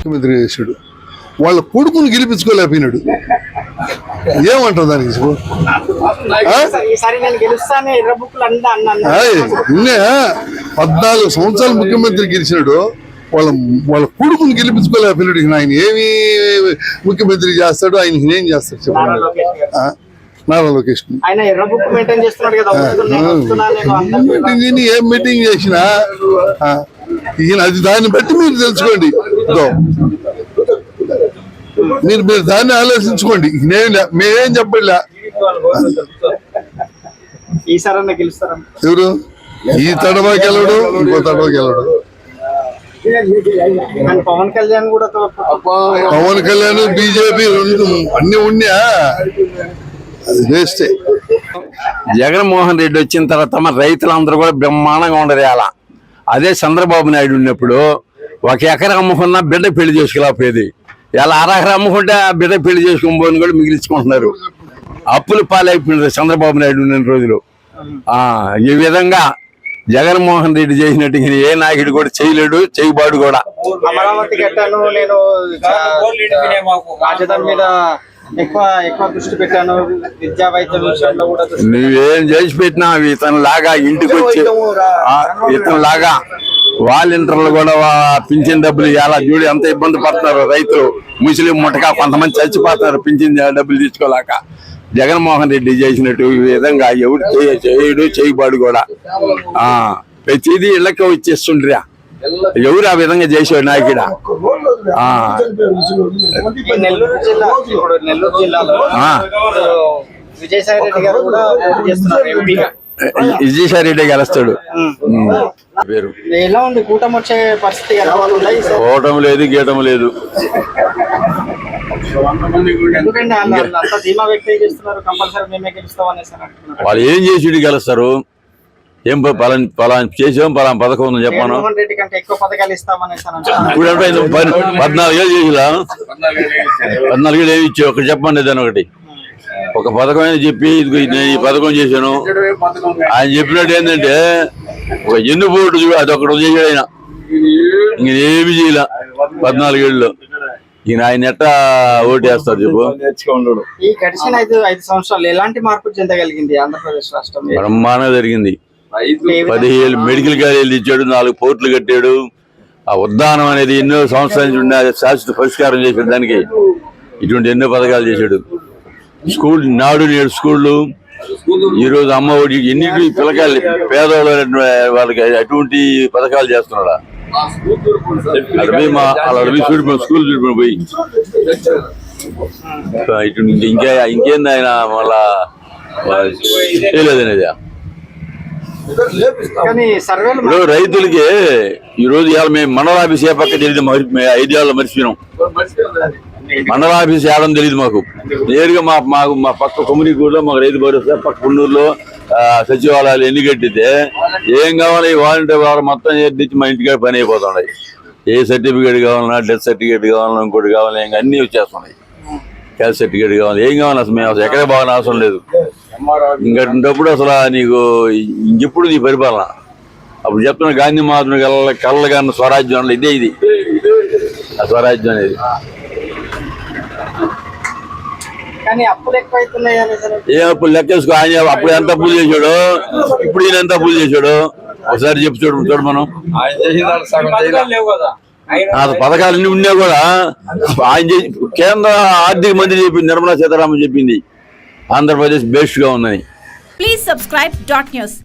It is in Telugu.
ముఖ్యమంత్రి చేశాడు, వాళ్ళ కొడుకుని గెలిపించుకోలేకపోయినాడు. ఏమంటారు దానికి? నిన్నే 14 సంవత్సరాలు ముఖ్యమంత్రి గెలిచినాడు, వాళ్ళ కొడుకుని గెలిపించుకోలేకపోయినాడు. ఆయన ఏమి ముఖ్యమంత్రి చేస్తాడు, ఆయనకి ఏం చేస్తాడు చెప్పండి. నారా లోకేష్ ఏం మీటింగ్ చేసినా ఈయన అది దాన్ని బట్టి మీరు తెలుసుకోండి. మీరు దాన్ని ఆలోచించుకోండి. మేమేం చెప్పలే. ఎవరు ఈ తడవకి వెళ్ళడు, ఇంకో తడవకి వెళ్ళడు. పవన్ కళ్యాణ్ బీజేపీ రెండు అన్ని ఉన్నా అది వేస్తే. జగన్మోహన్ రెడ్డి వచ్చిన తర్వాత రైతులందరూ కూడా బ్రహ్మాండంగా ఉండరు. అలా అదే చంద్రబాబు నాయుడు ఉన్నప్పుడు 1 ఎకరా అమ్ముకున్నా బిడ్డ పెళ్లి చేసుకోలేకపోయేది. ఇలా 1 ఎకరా అమ్ముకుంటే ఆ బిడ్డ పెళ్లి చేసుకోబోని కూడా మిగిలించుకుంటున్నారు. అప్పులు పాలైపోయినారు చంద్రబాబు నాయుడు ఉన్న రోజులు. ఈ విధంగా జగన్మోహన్ రెడ్డి చేసినట్టు ఏ నాయకుడు కూడా చేయలేడు, చేయబాడు కూడా. అమరావతి కట్టాను, నేను రాజధాని మీద ఎక్కువ దృష్టి పెట్టాను, విద్యా వైద్య విషయంలో కూడా. నువ్వేం చేసి పెట్టినా ఇతను లాగా ఇంటికి వచ్చి ఇతను లాగా వాలంటీర్లు కూడా పింఛన్ డబ్బులు ఎలా చూడు ఎంత ఇబ్బంది పడుతున్నారు రైతులు. ముస్లిం ముఠగా కొంతమంది చచ్చిపోతున్నారు పింఛన్ డబ్బులు తీసుకోలేక. జగన్మోహన్ రెడ్డి చేసినట్టు ఈ విధంగా ఎవరు చేయడు, చేయబాడు కూడా. ప్రతిదీ ఇళ్ళకే వచ్చేస్తుండ్రా. ఎవరు ఆ విధంగా చేసేవాడు నాయకుడా? నెల్లూరు జిల్లాలో విజయసాయి రెడ్డి గెలుస్తాడు. పేరు ఎలా ఉంది? కూటమి వచ్చే పరిస్థితి కూటమి లేదు, గీటం లేదు. వాళ్ళు ఏం చేసి గెలుస్తారు? ఏం పలానా చేసాం, పలానా పథకం ఉందని చెప్పాను. ఇప్పుడు 14 ఏళ్ళు చేసిలా, 14 ఏళ్ళు ఏమి ఇచ్చావు ఒకటి చెప్పండి. దాని ఒకటి ఒక పథకం అయినా చెప్పి నేను ఈ పథకం చేశాను ఆయన చెప్పినట్టు ఏంటంటే ఒక ఎన్ను బోర్డు అదొకటి చేశాడు ఆయన. ఇంకేమి చేయలే 14 ఏళ్ళలో. ఈయన ఆయన ఎట్టా ఓటు వేస్తారు చెప్పు? ఈ గడిచిన 5 సంవత్సరాలు ఎలాంటి మార్పు చెందగలిగింది ఆంధ్రప్రదేశ్ రాష్ట్రం? బ్రహ్మాండంగా జరిగింది. 17 మెడికల్ కాలేజీలు ఇచ్చాడు, 4 పోర్టులు కట్టాడు. ఆ ఉద్దానం అనేది ఎన్నో సంవత్సరాల నుంచి ఉండే శాశ్వత పరిష్కారం చేశాడు. దానికి ఇటువంటి ఎన్నో పథకాలు చేశాడు. స్కూల్ నాడు నేడు స్కూళ్ళు, ఈరోజు అమ్మ ఒడి, ఎన్నిటి పిల్లకాయలు పేదవాళ్ళు వాళ్ళకి అటువంటి పథకాలు చేస్తున్నాడా? అడవి చూడిపోయి స్కూల్ చూడిపోయి పోయి ఇటు ఇంకేంది ఆయన మళ్ళా చేయలేదనేది. ఇప్పుడు రైతులకి ఈరోజు ఇవాళ మేము మండల ఆఫీస్ ఏ పక్క తెలియదు, 5 ఏళ్ళలో మర్చిపోయినాం. మండల ఆఫీస్ ఏడని తెలియదు మాకు. నేరుగా మా పక్క కొమ్మిడిగూడలో మాకు రైతు భరోసా, పక్క పున్నూరులో సచివాలయాలు ఎన్ని కట్టితే ఏం కావాలి వాలంటీర్ వాళ్ళు మొత్తం తెచ్చి మా ఇంటికాడ పని అయిపోతున్నాయి. ఏ సర్టిఫికేట్ కావాలన్నా, డెత్ సర్టిఫికేట్ కావాలన్నా, ఇంకోటి కావాలన్నా ఇంకా అన్నీ వచ్చేస్తున్నాయి. క్యాస్ట్ సర్టిఫికేట్ కావాలి, ఏం కావాలి అసలు మేము అసలు ఎక్కడే బాగా అవసరం లేదు. ఇంకప్పుడు అసలు నీకు ఇంకెప్పుడు నీ పరిపాలన. అప్పుడు చెప్తున్న గాంధీ మహాత్ముడు కళ్ళ కన్నా స్వరాజ్యం అంటే ఇదే, ఇది ఆ స్వరాజ్యం అనేది. ఏ అప్పులు లెక్కేసుకో. ఆయన అప్పుడు ఎంత అప్పులు చేశాడు, ఇప్పుడు ఈయన ఎంత అప్పులు చేశాడు ఒకసారి చెప్పు చూడు మనం. పథకాలు అన్ని ఉన్నా కూడా ఆయన కేంద్ర ఆర్థిక మంత్రి చెప్పింది, నిర్మలా సీతారామన్ చెప్పింది ఆంధ్రప్రదేశ్ బెస్ట్ గా ఉందని. Please subscribe .news.